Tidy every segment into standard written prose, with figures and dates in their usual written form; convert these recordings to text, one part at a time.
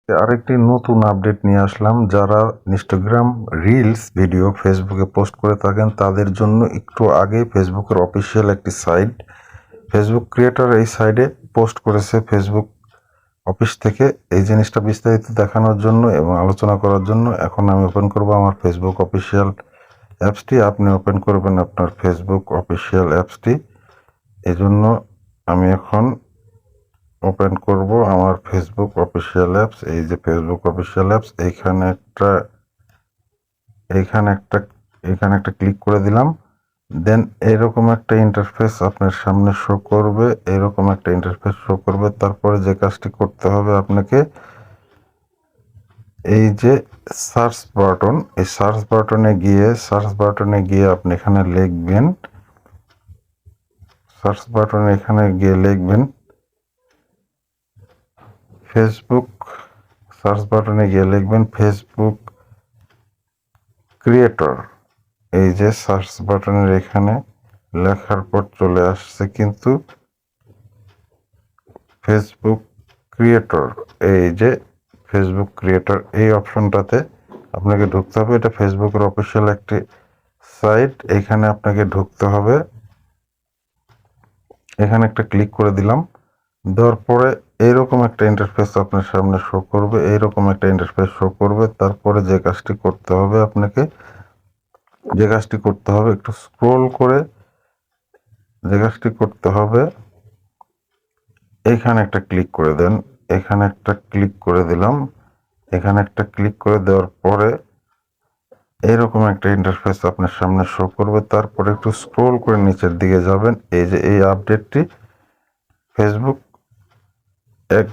আরেকটি নতুন আপডেট নিয়ে আসলাম। যারা ইনস্টাগ্রাম রিলস ভিডিও ফেসবুকে পোস্ট করে থাকেন তাদের জন্য একটু আগে ফেসবুকের অফিসিয়াল একটি সাইট ফেসবুক ক্রিয়েটর এই সাইডে পোস্ট করেছে ফেসবুক অফিস থেকে। এই জিনিসটা বিস্তারিত দেখানোর জন্য এবং আলোচনা করার জন্য এখন আমি ওপেন করব আমার ফেসবুক অফিসিয়াল অ্যাপসটি। আপনি ওপেন করবেন আপনার ফেসবুক অফিসিয়াল অ্যাপসটি। এই জন্য আমি এখন ওপেন করব আমার ফেসবুক অফিসিয়াল অ্যাপস। এই যে ফেসবুক অফিসিয়াল অ্যাপস, এইখানে একটা ক্লিক করে দিলাম। দেন এরকম একটা ইন্টারফেস আপনার সামনে শো করবে, তারপরে যে কাজটি করতে হবে আপনাকে, এই যে সার্চ বাটন, এই সার্চ বাটনে গিয়ে আপনি এখানে লিখবেন, ফেসবুক। Facebook creator. এই যে সার্চ বাটনের এখানে লেখার পর চলে আসছে কিন্তু ফেসবুক ক্রিয়েটর। এই যে ফেসবুক ক্রিয়েটর, এই অপশনটাতে আপনাকে ঢুকতে হবে। এটা ফেসবুকের অফিসিয়াল একটি সাইট, এখানে আপনাকে ঢুকতে হবে। এখানে একটা ক্লিক করে দিলাম। দেওয়ার পরে এইরকম একটা ইন্টারফেস আপনার সামনে শো করবে। তারপরে যে কাজটি করতে হবে আপনাকে, একটু স্ক্রোল করে এখানে একটা ক্লিক করে দেন। এখানে একটা ক্লিক করে দিলাম। দেওয়ার পরে এইরকম একটা ইন্টারফেস আপনার সামনে শো করবে। তারপরে একটু স্ক্রোল করে নিচের দিকে যাবেন। এই যে এই আপডেটটি ফেসবুক এক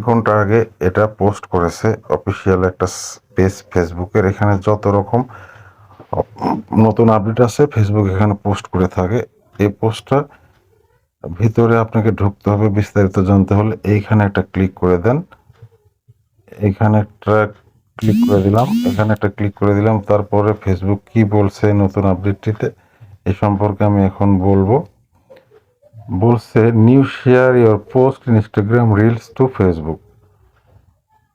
ঘন্টা আগে এটা পোস্ট করেছে অফিসিয়াল একটা পেজ ফেসবুকের। এখানে যত রকম নতুন আপডেট আছে ফেসবুক এখানে পোস্ট করে থাকে। এই পোস্টটা ভিতরে আপনাকে ঢুকতে হবে বিস্তারিত জানতে হলে। এইখানে একটা ক্লিক করে দেন। এখানে একটা ক্লিক করে দিলাম। তারপরে ফেসবুক কি বলছে নতুন আপডেটটিতে এ সম্পর্কে আমি এখন বলবো। বলছে new share your post Instagram reels to Facebook.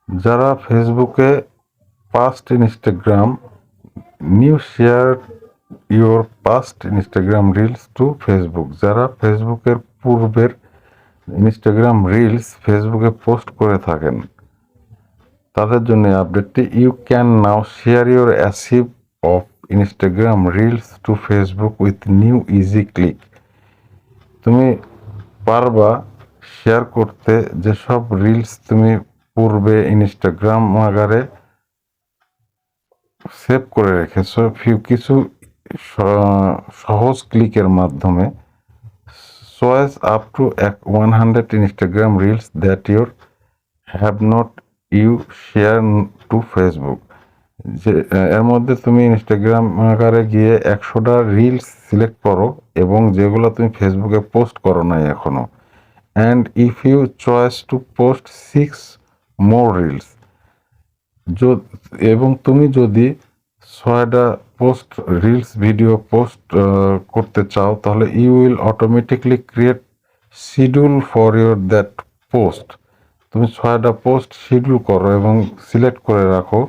যারা ফেসবুকে past Instagram new share your past Instagram reels to Facebook, যারা ফেসবুকের পূর্বের ইনস্টাগ্রাম রিলস ফেসবুকে পোস্ট করে থাকেন তাদের জন্য আপডেটটি। You can now share your archive of Instagram reels to Facebook with new easy click. তুমি পারবা শেয়ার করতে যেসব রিলস তুমি পূর্বে ইনস্টাগ্রাম আকারে সেভ করে রেখেছো কিছু সহজ ক্লিকের মাধ্যমে। Choice up to 100 Instagram reels that your have not you share to Facebook. যে এর মধ্যে তুমি ইনস্টাগ্রাম আকারে গিয়ে 100টা রিলস সিলেক্ট করো এবং যেগুলো তুমি ফেসবুকে পোস্ট করো নাই এখনো। And if you choice to post 6 more reels, এবং তুমি যদি 6টা রিলস ভিডিও পোস্ট করতে চাও তাহলে you will automatically create schedule for your that post. তুমি 6টা পোস্ট শিডিউল করো এবং সিলেক্ট করে রাখো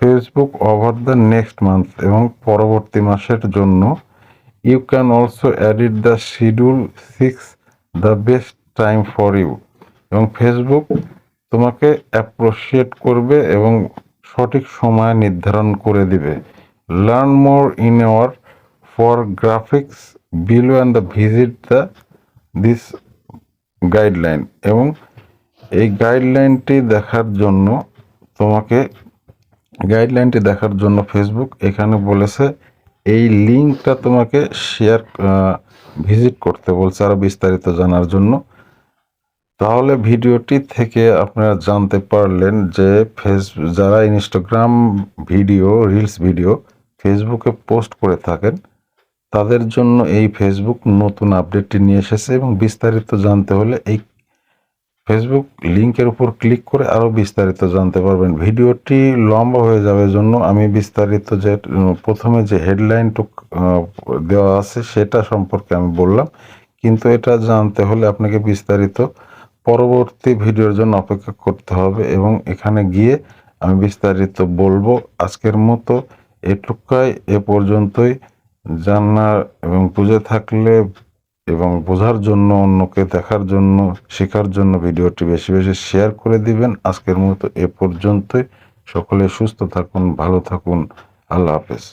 Facebook over the next month, এবং পরবর্তী মাসের জন্য। You can also edit the schedule 6 the best time for you, এবং ফেসবুক তোমাকে অ্যাপ্রিসিয়েট করবে এবং সঠিক সময় নির্ধারণ করে দিবে। Learn more in our for graphics below and the visit the this guideline. এবং এই গাইডলাইনটি দেখার জন্য ফেসবুক এখানে বলেছে এই লিঙ্কটা তোমাকে ভিজিট করতে বলছে আরো বিস্তারিত জানার জন্য। তাহলে ভিডিওটি থেকে আপনারা জানতে পারলেন যে যারা ইনস্টাগ্রাম রিলস ভিডিও ফেসবুকে পোস্ট করে থাকেন তাদের জন্য এই ফেসবুক নতুন আপডেটটি নিয়ে এসেছে। এবং বিস্তারিত জানতে হলে এই ফেসবুক লিঙ্কের উপর ক্লিক করে আরও বিস্তারিত জানতে পারবেন। ভিডিওটি লম্বা হয়ে যাবে জন্য আমি বিস্তারিত যে প্রথমে যে হেডলাইনটুক দেওয়া আছে সেটা সম্পর্কে আমি বললাম, কিন্তু এটা জানতে হলে আপনাকে বিস্তারিত পরবর্তী ভিডিওর জন্য অপেক্ষা করতে হবে এবং এখানে গিয়ে আমি বিস্তারিত বলবো। আজকের মতো এটুকাই, এ পর্যন্তই। জানার এবং বুঝে থাকলে এবং বোঝার জন্য, অন্যকে দেখার জন্য, শেখার জন্য ভিডিওটি বেশি বেশি শেয়ার করে দিবেন। আজকের মতো এ পর্যন্তই। সকলে সুস্থ থাকুন, ভালো থাকুন। আল্লাহ হাফেজ।